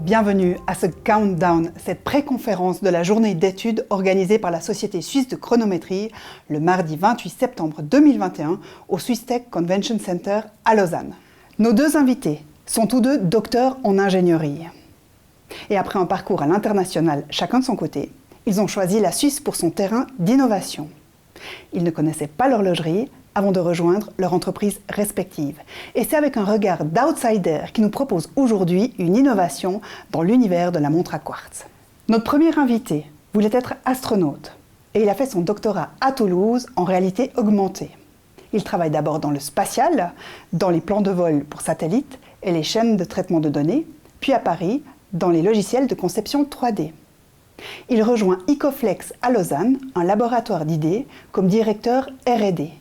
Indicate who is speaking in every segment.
Speaker 1: Bienvenue à ce Countdown, cette pré-conférence de la journée d'études organisée par la Société suisse de chronométrie le mardi 28 septembre 2021 au Swiss Tech Convention Center à Lausanne. Nos deux invités sont tous deux docteurs en ingénierie. Et après un parcours à l'international, chacun de son côté, ils ont choisi la Suisse pour son terrain d'innovation. Ils ne connaissaient pas l'horlogerie avant de rejoindre leur entreprise respective. Et c'est avec un regard d'outsider qui nous propose aujourd'hui une innovation dans l'univers de la montre à quartz. Notre premier invité voulait être astronaute et il a fait son doctorat à Toulouse en réalité augmentée. Il travaille d'abord dans le spatial, dans les plans de vol pour satellites et les chaînes de traitement de données, puis à Paris, dans les logiciels de conception 3D. Il rejoint Icoflex à Lausanne, un laboratoire d'idées, comme directeur R&D.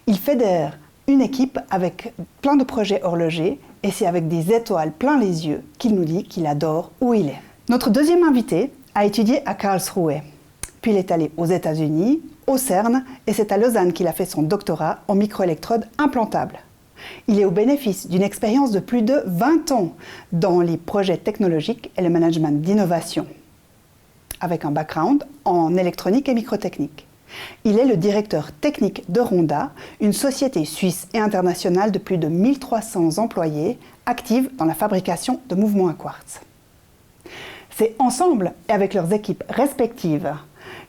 Speaker 1: Il fédère une équipe avec plein de projets horlogers et c'est avec des étoiles plein les yeux qu'il nous dit qu'il adore où il est. Notre deuxième invité a étudié à Karlsruhe, puis il est allé aux États-Unis, au CERN et c'est à Lausanne qu'il a fait son doctorat en microélectrodes implantables. Il est au bénéfice d'une expérience de plus de 20 ans dans les projets technologiques et le management d'innovation, avec un background en électronique et microtechnique. Il est le directeur technique de Ronda, une société suisse et internationale de plus de 1300 employés active dans la fabrication de mouvements à quartz. C'est ensemble et avec leurs équipes respectives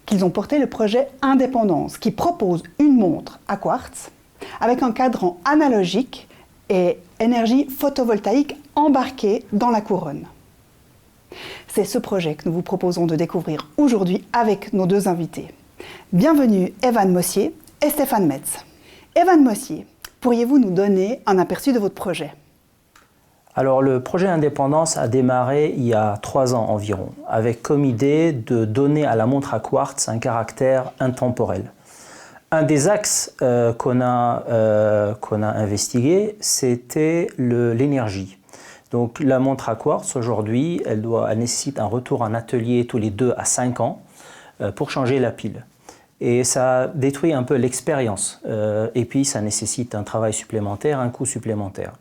Speaker 1: qu'ils ont porté le projet Indépendance qui propose une montre à quartz avec un cadran analogique et énergie photovoltaïque embarquée dans la couronne. C'est ce projet que nous vous proposons de découvrir aujourd'hui avec nos deux invités. Bienvenue Evan Mossier et Stéphane Metz. Evan Mossier, pourriez-vous nous donner un aperçu de votre projet ?
Speaker 2: Alors le projet Indépendance a démarré il y a 3 ans environ, avec comme idée de donner à la montre à quartz un caractère intemporel. Un des axes qu'on a investigué, c'était l'énergie. Donc la montre à quartz aujourd'hui, elle nécessite un retour en atelier tous les 2 à 5 ans pour changer la pile. Et ça détruit un peu l'expérience. Et puis ça nécessite un travail supplémentaire, un coût supplémentaire.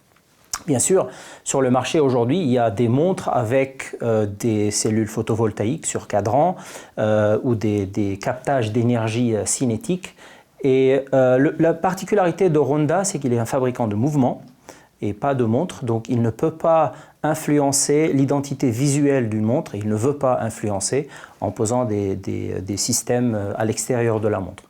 Speaker 2: Bien sûr, sur le marché aujourd'hui, il y a des montres avec des cellules photovoltaïques sur cadran ou des captages d'énergie cinétique. Et la particularité de Ronda, c'est qu'il est un fabricant de mouvements et pas de montre, donc il ne peut pas influencer l'identité visuelle d'une montre, et il ne veut pas influencer en posant des systèmes à l'extérieur de la montre.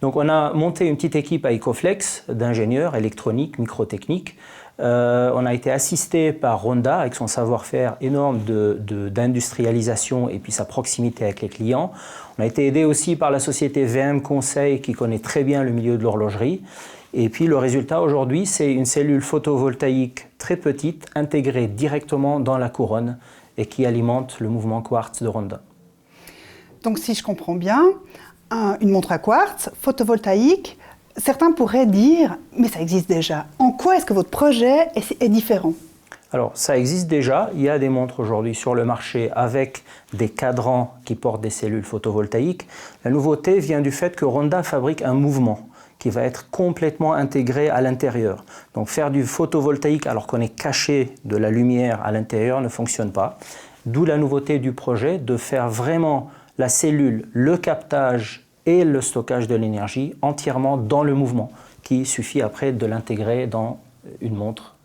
Speaker 2: Donc on a monté une petite équipe à Icoflex d'ingénieurs électroniques, microtechniques. On a été assisté par Ronda avec son savoir-faire énorme d'industrialisation et puis sa proximité avec les clients. On a été aidé aussi par la société VM Conseil qui connaît très bien le milieu de l'horlogerie. Et puis le résultat aujourd'hui, c'est une cellule photovoltaïque très petite, intégrée directement dans la couronne et qui alimente le mouvement quartz de Ronda.
Speaker 1: Donc si je comprends bien, une montre à quartz photovoltaïque, certains pourraient dire « mais ça existe déjà ». En quoi est-ce que votre projet est différent ?
Speaker 2: Alors ça existe déjà, il y a des montres aujourd'hui sur le marché avec des cadrans qui portent des cellules photovoltaïques. La nouveauté vient du fait que Ronda fabrique un mouvement qui va être complètement intégré à l'intérieur. Donc faire du photovoltaïque alors qu'on est caché de la lumière à l'intérieur ne fonctionne pas. D'où la nouveauté du projet de faire vraiment la cellule, le captage et le stockage de l'énergie entièrement dans le mouvement, qui suffit après de l'intégrer dans une montre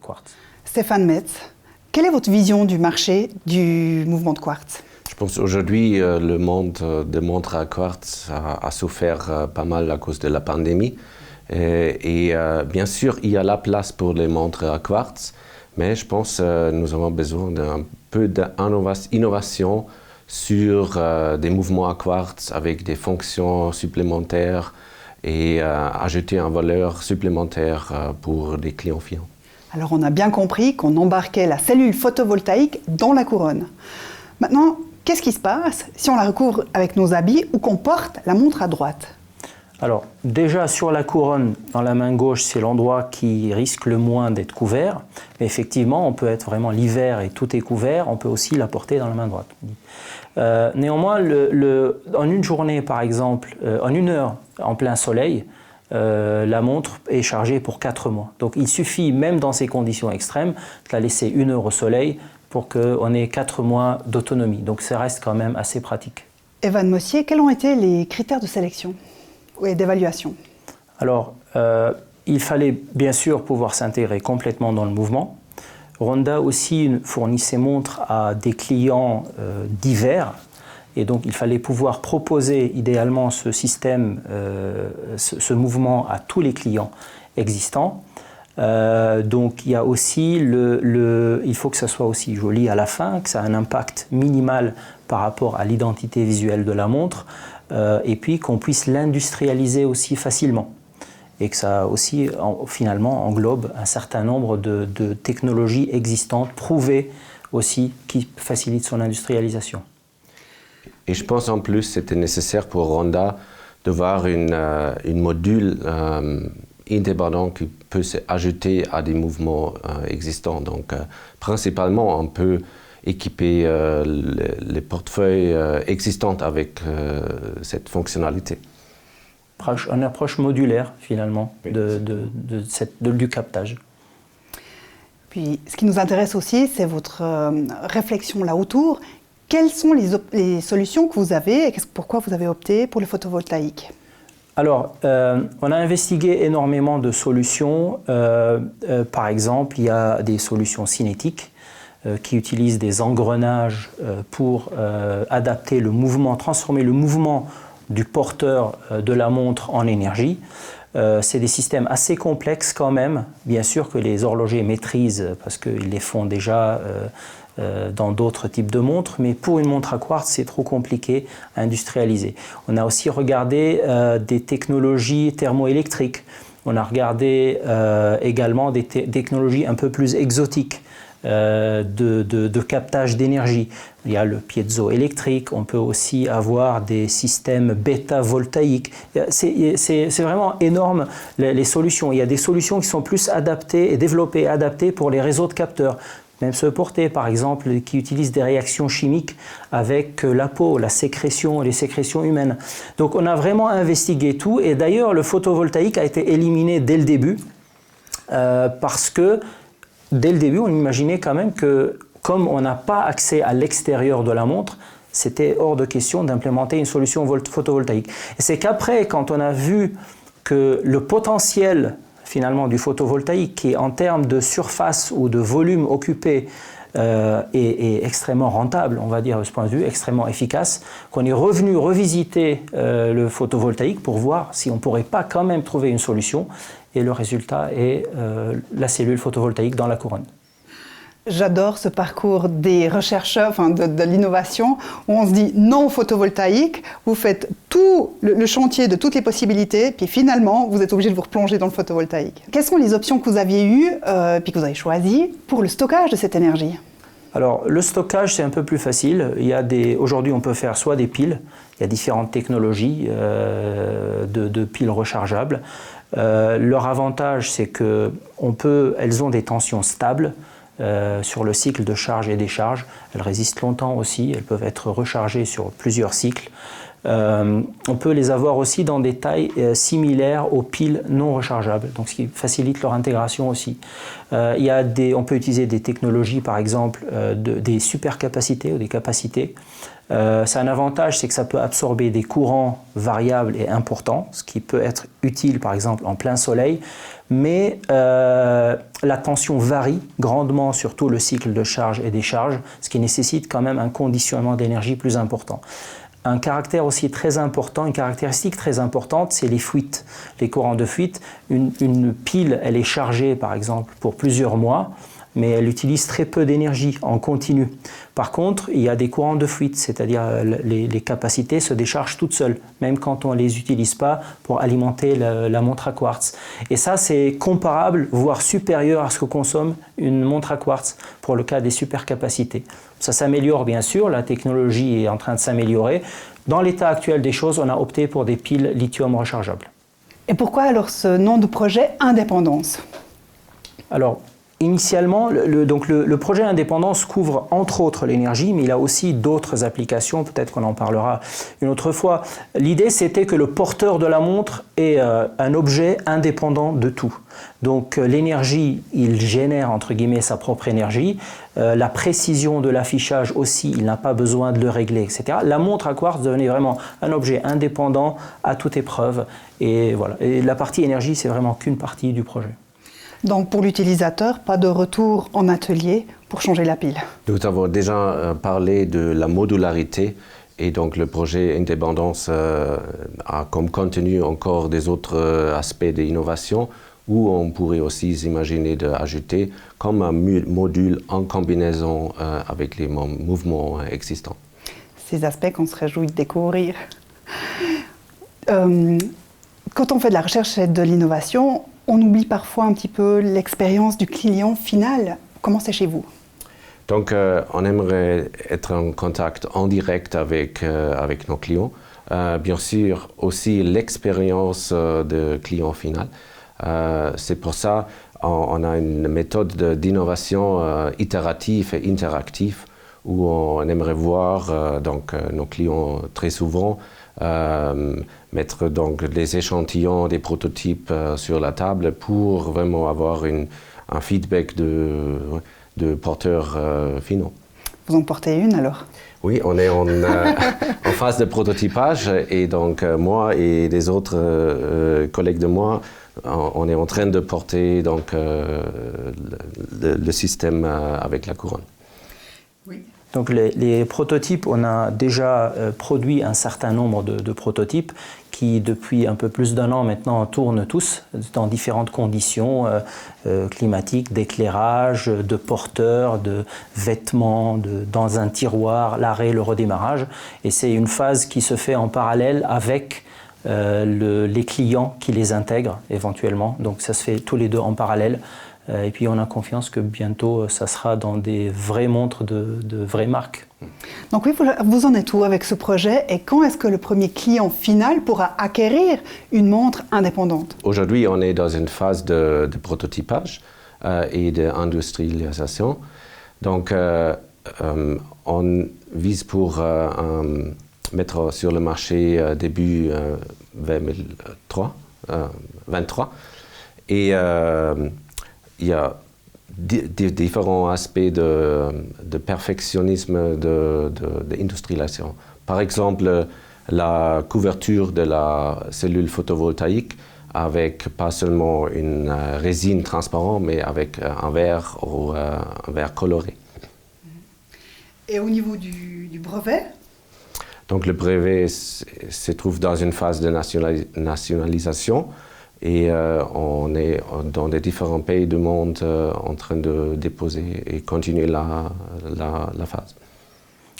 Speaker 2: quartz.
Speaker 1: Stéphane Metz, quelle est votre vision du marché du mouvement de quartz ?
Speaker 3: Je pense qu'aujourd'hui, le monde des montres à quartz a souffert pas mal à cause de la pandémie. Et bien sûr, il y a la place pour les montres à quartz, mais je pense que nous avons besoin d'un peu d'innovation sur des mouvements à quartz avec des fonctions supplémentaires et ajouter une valeur supplémentaire pour les clients finaux.
Speaker 1: Alors on a bien compris qu'on embarquait la cellule photovoltaïque dans la couronne. Maintenant, qu'est-ce qui se passe si on la recouvre avec nos habits ou qu'on porte la montre à droite ?
Speaker 2: Alors déjà sur la couronne, dans la main gauche, c'est l'endroit qui risque le moins d'être couvert. Mais effectivement, on peut être vraiment l'hiver et tout est couvert, on peut aussi la porter dans la main droite. Néanmoins, en une journée par exemple, en 1 heure en plein soleil, la montre est chargée pour 4 mois. Donc il suffit, même dans ces conditions extrêmes, de la laisser 1 heure au soleil pour qu'on ait 4 mois d'autonomie. Donc ça reste quand même assez pratique.
Speaker 1: Evan Mossier, quels ont été les critères de sélection et d'évaluation?
Speaker 2: Alors, il fallait bien sûr pouvoir s'intégrer complètement dans le mouvement. Ronda aussi fournit ses montres à des clients divers. Et donc, il fallait pouvoir proposer idéalement ce système, ce mouvement à tous les clients existants. Donc, il y a aussi il faut que ça soit aussi joli à la fin, que ça ait un impact minimal par rapport à l'identité visuelle de la montre, et puis qu'on puisse l'industrialiser aussi facilement. Et que ça aussi, finalement, englobe un certain nombre de technologies existantes, prouvées aussi, qui facilitent son industrialisation.
Speaker 3: Et je pense en plus que c'était nécessaire pour Ronda de voir une module indépendant qui peut s'ajouter à des mouvements existants. Donc, principalement, on peut équiper les portefeuilles existants avec cette fonctionnalité.
Speaker 2: Une approche modulaire, finalement,
Speaker 3: oui.
Speaker 2: du captage.
Speaker 1: Puis, ce qui nous intéresse aussi, c'est votre réflexion là autour. Quelles sont les solutions que vous avez et pourquoi vous avez opté pour le photovoltaïque?
Speaker 2: Alors, on a investigué énormément de solutions. Par exemple, il y a des solutions cinétiques qui utilisent des engrenages pour adapter le mouvement, transformer le mouvement du porteur de la montre en énergie. C'est des systèmes assez complexes quand même. Bien sûr que les horlogers maîtrisent parce qu'ils les font déjà dans d'autres types de montres, mais pour une montre à quartz, c'est trop compliqué à industrialiser. On a aussi regardé des technologies thermoélectriques. On a regardé également des technologies un peu plus exotiques de captage d'énergie. Il y a le piezoélectrique, on peut aussi avoir des systèmes bêta-voltaïques. C'est vraiment énorme les solutions. Il y a des solutions qui sont plus adaptées et développées, adaptées pour les réseaux de capteurs. Même ceux portés, par exemple, qui utilisent des réactions chimiques avec la peau, les sécrétions humaines. Donc on a vraiment investigué tout. Et d'ailleurs, le photovoltaïque a été éliminé dès le début parce que dès le début, on imaginait quand même que, comme on n'a pas accès à l'extérieur de la montre, c'était hors de question d'implémenter une solution photovoltaïque. Et c'est qu'après, quand on a vu que le potentiel finalement du photovoltaïque, qui en termes de surface ou de volume occupé est extrêmement rentable, on va dire de ce point de vue, extrêmement efficace, qu'on est revenu revisiter le photovoltaïque pour voir si on ne pourrait pas quand même trouver une solution. Et le résultat est la cellule photovoltaïque dans la couronne.
Speaker 1: J'adore ce parcours des chercheurs, de l'innovation, où on se dit non au photovoltaïque, vous faites tout le chantier de toutes les possibilités, puis finalement, vous êtes obligé de vous replonger dans le photovoltaïque. Quelles sont les options que vous aviez eues, puis que vous avez choisies, pour le stockage de cette énergie?
Speaker 2: Alors, le stockage, c'est un peu plus facile. Aujourd'hui, on peut faire soit des piles, il y a différentes technologies de piles rechargeables. Leur avantage, c'est qu'elles ont des tensions stables sur le cycle de charge et décharge. Elles résistent longtemps aussi, elles peuvent être rechargées sur plusieurs cycles. On peut les avoir aussi dans des tailles similaires aux piles non rechargeables, donc ce qui facilite leur intégration aussi. On peut utiliser des technologies, par exemple, des supercapacités ou des capacités. C'est un avantage, c'est que ça peut absorber des courants variables et importants, ce qui peut être utile, par exemple, en plein soleil, mais la tension varie grandement sur tout le cycle de charge et décharge, ce qui nécessite quand même un conditionnement d'énergie plus important. Un caractère aussi très important, une caractéristique très importante, c'est les fuites, les courants de fuite. Une pile, elle est chargée, par exemple, pour plusieurs mois, mais elle utilise très peu d'énergie en continu. Par contre, il y a des courants de fuite, c'est-à-dire les capacités se déchargent toutes seules, même quand on ne les utilise pas pour alimenter la montre à quartz. Et ça, c'est comparable, voire supérieur à ce que consomme une montre à quartz pour le cas des supercapacités. Ça s'améliore bien sûr, la technologie est en train de s'améliorer. Dans l'état actuel des choses, on a opté pour des piles lithium rechargeables.
Speaker 1: Et pourquoi alors ce nom de projet Indépendance?
Speaker 2: Alors, Initialement, le projet Indépendance couvre entre autres l'énergie, mais il a aussi d'autres applications, peut-être qu'on en parlera une autre fois. L'idée, c'était que le porteur de la montre est un objet indépendant de tout. Donc l'énergie, il génère entre guillemets sa propre énergie. La précision de l'affichage aussi, il n'a pas besoin de le régler, etc. La montre à quartz devenait vraiment un objet indépendant à toute épreuve. Et voilà. Et la partie énergie, c'est vraiment qu'une partie du projet.
Speaker 1: Donc pour l'utilisateur, pas de retour en atelier pour changer la pile.
Speaker 3: Nous avons déjà parlé de la modularité et donc le projet Indépendance a comme contenu encore des autres aspects d'innovation où on pourrait aussi imaginer d'ajouter comme un module en combinaison avec les mouvements existants.
Speaker 1: Ces aspects qu'on se réjouit de découvrir. Quand on fait de la recherche et de l'innovation, on oublie parfois un petit peu l'expérience du client final. Comment c'est chez vous?
Speaker 3: Donc, on aimerait être en contact en direct avec nos clients. Bien sûr, aussi l'expérience de client final. C'est pour ça qu'on a une méthode d'innovation itérative et interactive où on aimerait voir nos clients très souvent mettre donc des échantillons, des prototypes sur la table pour vraiment avoir un feedback de porteurs finaux.
Speaker 1: Vous en portez une alors?
Speaker 3: Oui, on est en phase de prototypage et donc moi et les autres collègues de moi, on est en train de porter donc, le système avec la couronne.
Speaker 1: Oui.
Speaker 2: Donc les prototypes, on a déjà produit un certain nombre de prototypes qui depuis un peu plus d'1 an maintenant tournent tous dans différentes conditions climatiques, d'éclairage, de porteurs, de vêtements, dans un tiroir, l'arrêt, le redémarrage. Et c'est une phase qui se fait en parallèle avec les clients qui les intègrent éventuellement. Donc ça se fait tous les deux en parallèle. Et puis on a confiance que bientôt ça sera dans des vraies montres de vraies marques.
Speaker 1: Donc oui, vous en êtes où avec ce projet et quand est-ce que le premier client final pourra acquérir une montre indépendante?
Speaker 3: Aujourd'hui, on est dans une phase de prototypage et d'industrialisation. Donc on vise pour mettre sur le marché début 2023. Et il y a différents aspects de perfectionnisme d'industrialisation. Par exemple, la couverture de la cellule photovoltaïque avec pas seulement une résine transparente, mais avec un verre ou un verre coloré.
Speaker 1: Et au niveau du brevet?
Speaker 3: Donc le brevet se trouve dans une phase de nationalisation. Et on est dans les différents pays du monde en train de déposer et continuer la phase.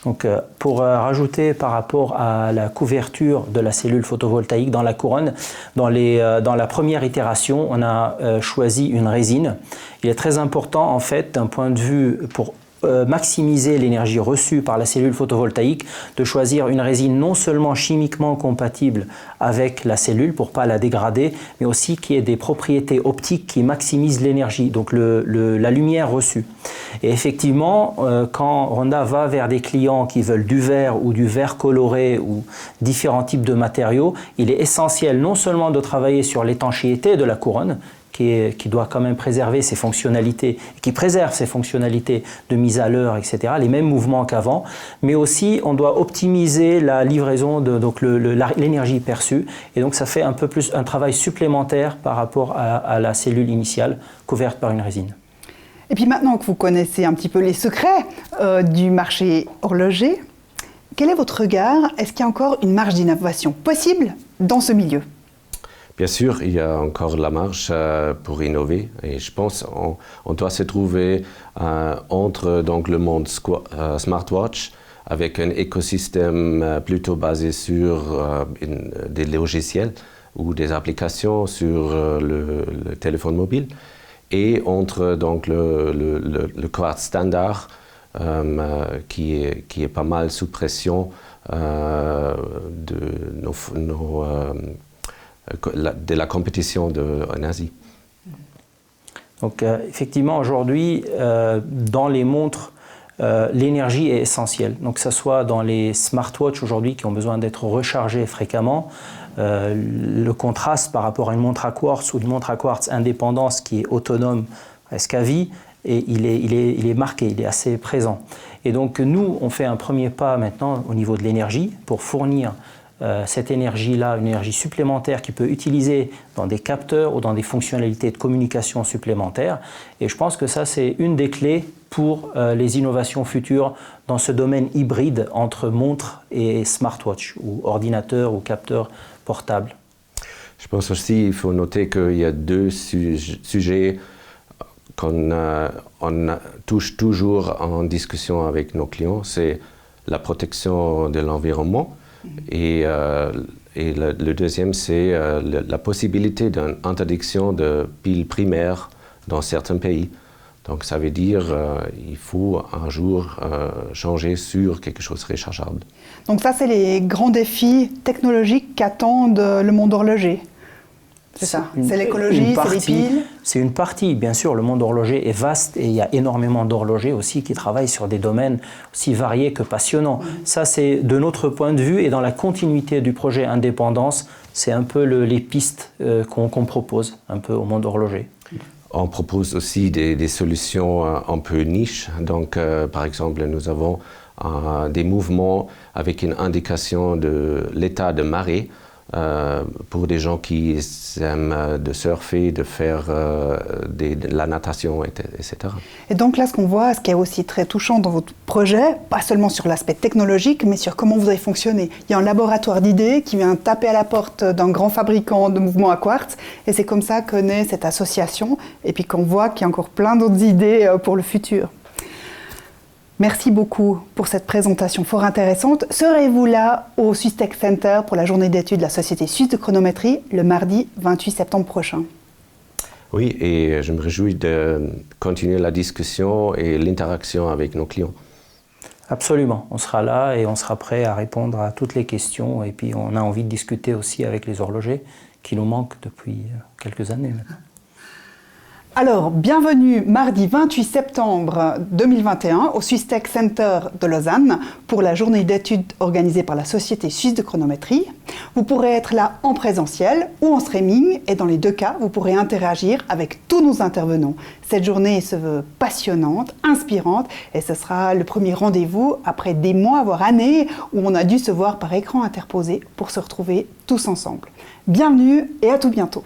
Speaker 2: Donc, pour rajouter par rapport à la couverture de la cellule photovoltaïque dans la couronne, dans la première itération, on a choisi une résine. Il est très important en fait d'un point de vue pour maximiser l'énergie reçue par la cellule photovoltaïque, de choisir une résine non seulement chimiquement compatible avec la cellule pour ne pas la dégrader, mais aussi qui ait des propriétés optiques qui maximisent l'énergie, donc la lumière reçue. Et effectivement, quand Ronda va vers des clients qui veulent du verre ou du verre coloré ou différents types de matériaux, il est essentiel non seulement de travailler sur l'étanchéité de la couronne, qui doit quand même préserver ses fonctionnalités, qui préserve ses fonctionnalités de mise à l'heure, etc., les mêmes mouvements qu'avant, mais aussi on doit optimiser la livraison de l'énergie perçue, et donc ça fait un peu plus un travail supplémentaire par rapport à la cellule initiale couverte par une résine.
Speaker 1: Et puis maintenant que vous connaissez un petit peu les secrets du marché horloger, quel est votre regard? Est-ce qu'il y a encore une marge d'innovation possible dans ce milieu?
Speaker 3: Bien sûr, il y a encore la marge pour innover et je pense qu'on doit se trouver entre donc, le monde smartwatch avec un écosystème plutôt basé sur des logiciels ou des applications sur le téléphone mobile et entre donc, le quartz standard qui est pas mal sous pression de la compétition en Asie.
Speaker 2: Donc effectivement, aujourd'hui, dans les montres, l'énergie est essentielle. Donc que ce soit dans les smartwatches aujourd'hui qui ont besoin d'être rechargés fréquemment, le contraste par rapport à une montre à quartz ou une montre à quartz indépendance qui est autonome presque à vie, et il est marqué, il est assez présent. Et donc nous, on fait un premier pas maintenant au niveau de l'énergie pour fournir cette énergie-là, une énergie supplémentaire qui peut utiliser dans des capteurs ou dans des fonctionnalités de communication supplémentaires. Et je pense que ça, c'est une des clés pour les innovations futures dans ce domaine hybride entre montre et smartwatch, ou ordinateur ou capteur portable.
Speaker 3: Je pense aussi qu'il faut noter qu'il y a deux sujets qu'on touche toujours en discussion avec nos clients. C'est la protection de l'environnement. Et le deuxième, c'est la possibilité d'une interdiction de piles primaires dans certains pays. Donc ça veut dire qu'il faut un jour changer sur quelque chose de rechargeable.
Speaker 1: Donc ça, c'est les grands défis technologiques qu'attendent le monde horloger. C'est ça, c'est l'écologie, c'est les piles.
Speaker 2: C'est une partie, bien sûr, le monde horloger est vaste et il y a énormément d'horlogers aussi qui travaillent sur des domaines aussi variés que passionnants. Ça, c'est de notre point de vue et dans la continuité du projet Indépendance, c'est un peu les pistes qu'on propose un peu au monde horloger.
Speaker 3: On propose aussi des solutions un peu niches. Donc, par exemple, nous avons des mouvements avec une indication de l'état de marée. Pour des gens qui aiment de surfer, de faire de la natation, etc.
Speaker 1: Et donc là, ce qu'on voit, ce qui est aussi très touchant dans votre projet, pas seulement sur l'aspect technologique, mais sur comment vous avez fonctionné. Il y a un laboratoire d'idées qui vient taper à la porte d'un grand fabricant de mouvements à quartz, et c'est comme ça que naît cette association, et puis qu'on voit qu'il y a encore plein d'autres idées pour le futur. Merci beaucoup pour cette présentation fort intéressante. Serez-vous là au Swiss Tech Center pour la journée d'études de la Société suisse de chronométrie le mardi 28 septembre prochain?
Speaker 3: Oui, et je me réjouis de continuer la discussion et l'interaction avec nos clients.
Speaker 2: Absolument, on sera là et on sera prêt à répondre à toutes les questions. Et puis on a envie de discuter aussi avec les horlogers qui nous manquent depuis quelques années maintenant.
Speaker 1: Alors, bienvenue mardi 28 septembre 2021 au Swiss Tech Center de Lausanne pour la journée d'études organisée par la Société suisse de chronométrie. Vous pourrez être là en présentiel ou en streaming et dans les deux cas, vous pourrez interagir avec tous nos intervenants. Cette journée se veut passionnante, inspirante et ce sera le premier rendez-vous après des mois, voire années, où on a dû se voir par écran interposé pour se retrouver tous ensemble. Bienvenue et à tout bientôt.